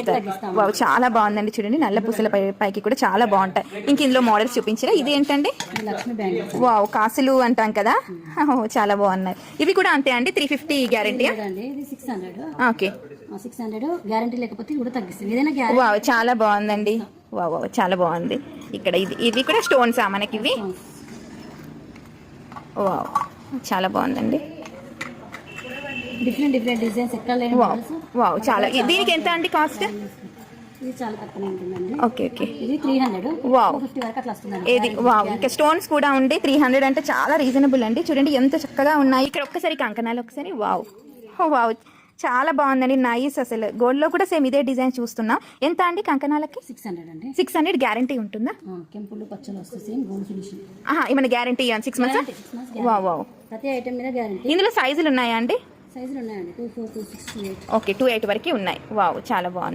తగ్గిస్తారు. వావ్ చాలా బాగుందండి చూడండి, నల్ల పూసల పైకి కూడా చాలా బాగుంటాయి. ఇంక ఇందులో మోడల్స్ చూపించారా? ఇది ఏంటండి? వావ్ కాసులు అంటాం కదా, చాలా బాగున్నాయి. ఇవి కూడా అంతే అండి, 350 గ్యారంటీ. ఓకే, 600 గ్యారంటీ లేకపోతే కూడా తగ్గిస్తుంది ఏదైనా. వావ్ చాలా బాగుందండి, వావ్ చాలా బాగుంది. ఇక్కడ ఇది కూడా స్టోన్స్ మనకి ఇవి. వావ్ చాలా బాగుందండి, డిఫరెంట్ డిజైన్స్ ఎక్కడ లేని. వావ్ చాలా. దీనికి ఎంత అండి కాస్ట్? ఇది చాలా తక్కువనే ఉంటుందండి. ఓకే ఓకే, ఇది 300, వావ్ 50 వరకు అట్లా వస్తుందండి. ఏది వావ్, ఇంకా స్టోన్స్ కూడా ఉండి 300 అంటే చాలా రీజనబుల్ అండి. చూడండి ఎంత చక్కగా ఉన్నాయి. ఇక్కడ ఒక్కసారి కంకణాలు ఒకసారి. వావ్ వావ్ చాలా బాగుందండి, నైస్. అసలు గోల్డ్ లో కూడా సేమ్ ఇదే డిజైన్ చూస్తున్నాం. ఎంత అండి కంకణాలకి? 600 అండి. 600 గ్యారంటీ ఉంటుందా? కెంపులు పచ్చలు వస్తాయి, సేమ్ గోల్డ్ ఫినిషింగ్. ఏమైనా గ్యారంటీ 6 మంత్స్? వావ్ వావ్, ప్రతి ఐటమ్ మీద గ్యారంటీ. ఇందులో సైజులు ఉన్నాయా అండి? సైజులు ఉన్నాయండి, 24, 26, 28. ఓకే 28 వరకు ఉన్నాయి. వావ్ చాలా బాగుంది.